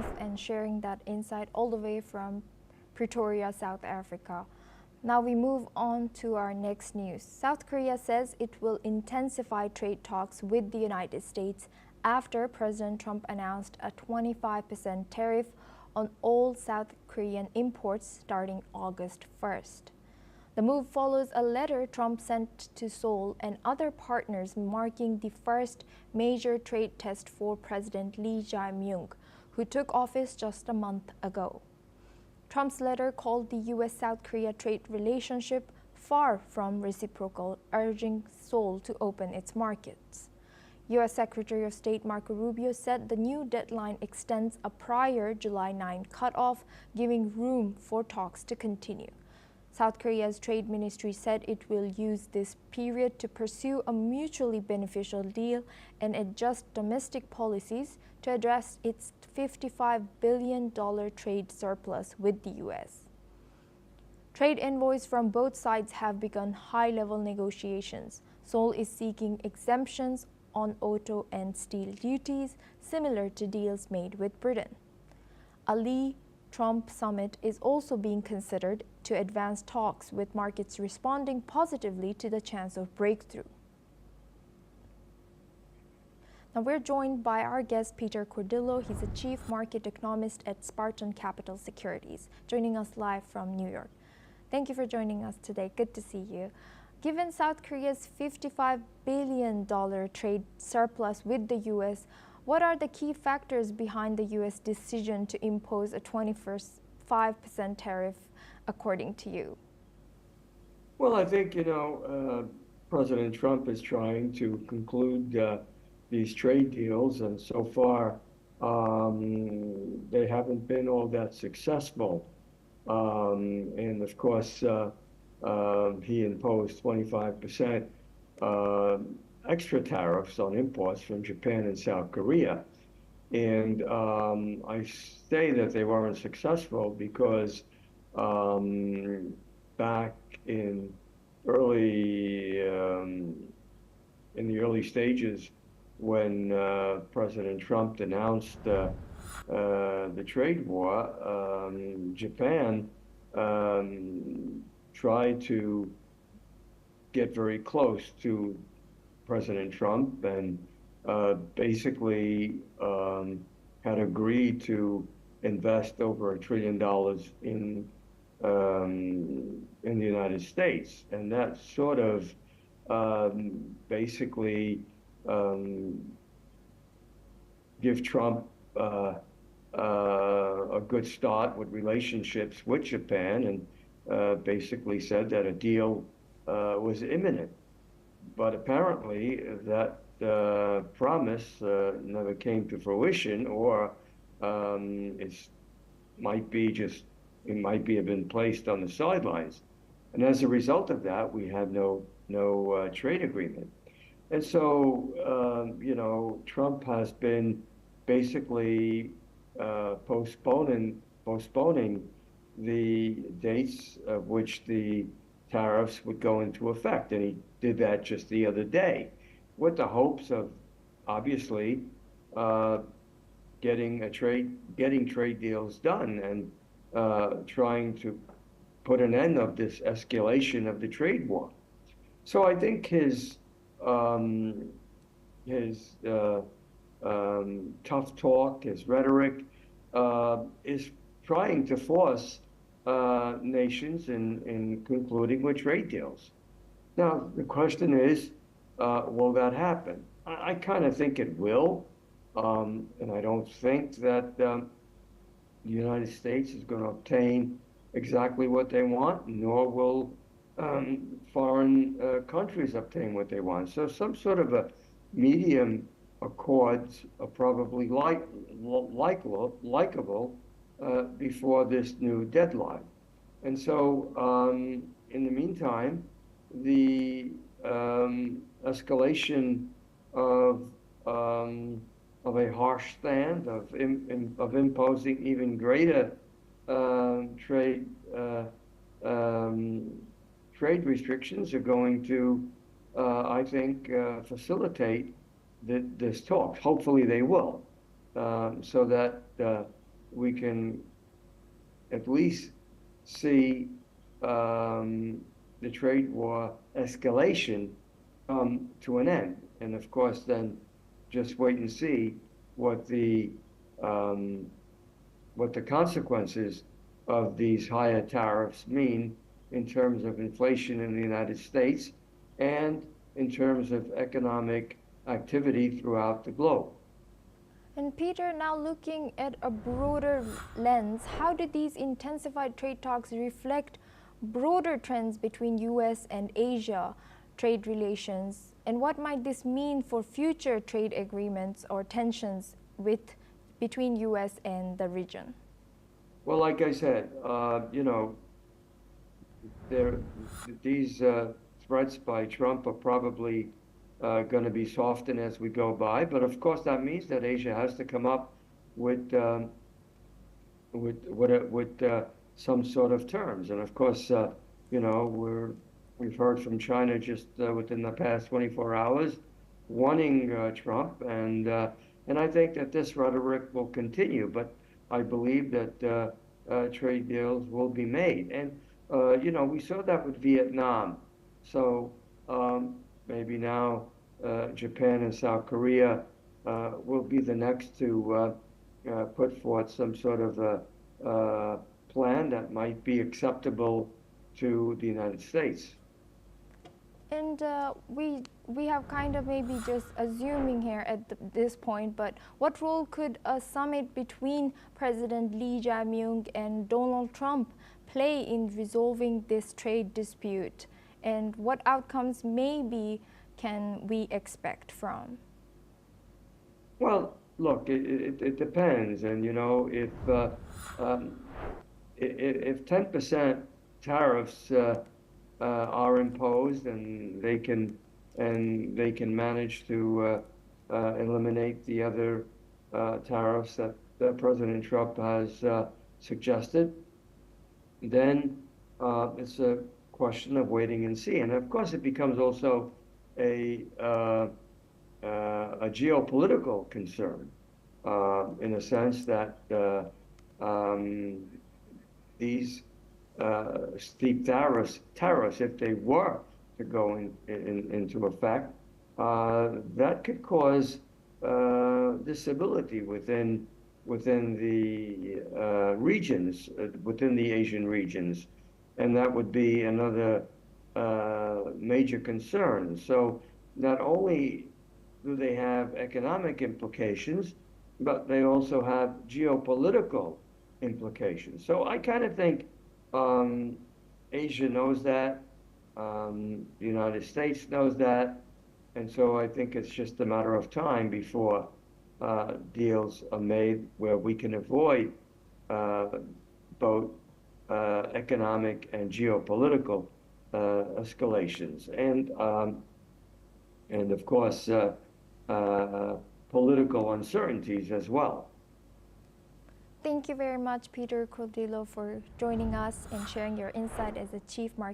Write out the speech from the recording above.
us and sharing that insight all the way from Pretoria, South Africa. Now we move on to our next news. South Korea says it will intensify trade talks with the United States after President Trump announced a 25% tariff on all South Korean imports starting August 1st. The move follows a letter Trump sent to Seoul and other partners marking the first major trade test for President Lee Jae-myung, who took office just a month ago. Trump's letter called the U.S.-South Korea trade relationship far from reciprocal, urging Seoul to open its markets. U.S. Secretary of State Marco Rubio said the new deadline extends a prior July 9 cutoff, giving room for talks to continue. South Korea's trade ministry said it will use this period to pursue a mutually beneficial deal and adjust domestic policies to address its $55 billion trade surplus with the U.S. Trade envoys from both sides have begun high-level negotiations. Seoul is seeking exemptions on auto and steel duties, similar to deals made with Britain. A Lee-Trump summit is also being considered to advance talks, with markets responding positively to the chance of breakthrough. Now we're joined by our guest, Peter Cordillo. He's a chief market economist at Spartan Capital Securities, joining us live from New York. Thank you for joining us today. Good to see you. Given South Korea's $55 billion trade surplus with the U.S., what are the key factors behind the U.S. decision to impose a 25% tariff, according to you? Well, I think, President Trump is trying to conclude these trade deals, and so far they haven't been all that successful. And of course, he imposed 25% extra tariffs on imports from Japan and South Korea. And I say that they weren't successful because back in the early stages, when President Trump announced the trade war, Japan tried to get very close to President Trump and basically had agreed to invest over $1 trillion in the United States, and that sort of basically give Trump a good start with relationships with Japan, and basically said that a deal was imminent. But apparently that promise never came to fruition, or it might be have been placed on the sidelines. And as a result of that, we have no trade agreement. And so, Trump has been basically postponing the dates of which the tariffs would go into effect. And he did that just the other day with the hopes of obviously getting trade deals done and trying to put an end of this escalation of the trade war. So I think his tough talk, his rhetoric, is trying to force nations in concluding with trade deals. Now, the question is, will that happen? I kind of think it will, and I don't think that the United States is going to obtain exactly what they want, nor will foreign countries obtain what they want. So some sort of a medium accords are probably likable before this new deadline. And so in the meantime, the escalation of a harsh stand, of imposing even greater trade restrictions are going to, I think, facilitate this talk. Hopefully they will, so that we can at least see the trade war escalation come to an end. And of course, then just wait and see what um, what the consequences of these higher tariffs mean in terms of inflation in the United States and in terms of economic activity throughout the globe. And Peter, now looking at a broader lens, how do these intensified trade talks reflect broader trends between US and Asia trade relations? And what might this mean for future trade agreements or tensions between US and the region? Well, like I said, there, these threats by Trump are probably going to be softened as we go by. But of course, that means that Asia has to come up with some sort of terms. And of course, we've heard from China just within the past 24 hours wanting Trump, and I think that this rhetoric will continue. But I believe that trade deals will be made, and we saw that with Vietnam. So maybe now Japan and South Korea will be the next to put forth some sort of a plan that might be acceptable to the United States. And we have kind of maybe just assuming here at this point, but what role could a summit between President Lee Jae-myung and Donald Trump play in resolving this trade dispute? And what outcomes maybe can we expect from? Well, look, it depends, and if 10% tariffs are imposed, and they can manage to eliminate the other tariffs that President Trump has suggested, then it's a question of waiting and see. And of course, it becomes also a geopolitical concern in a sense that these steep tariffs, if they were to go into effect, that could cause disability within the regions, within the Asian regions, and that would be another major concern. So not only do they have economic implications, but they also have geopolitical implications. So I kind of think Asia knows that, the United States knows that, and so I think it's just a matter of time before deals are made where we can avoid both economic and geopolitical escalations, and of course political uncertainties as well. Thank you very much, Peter Cordillo, for joining us and sharing your insight as a Chief Market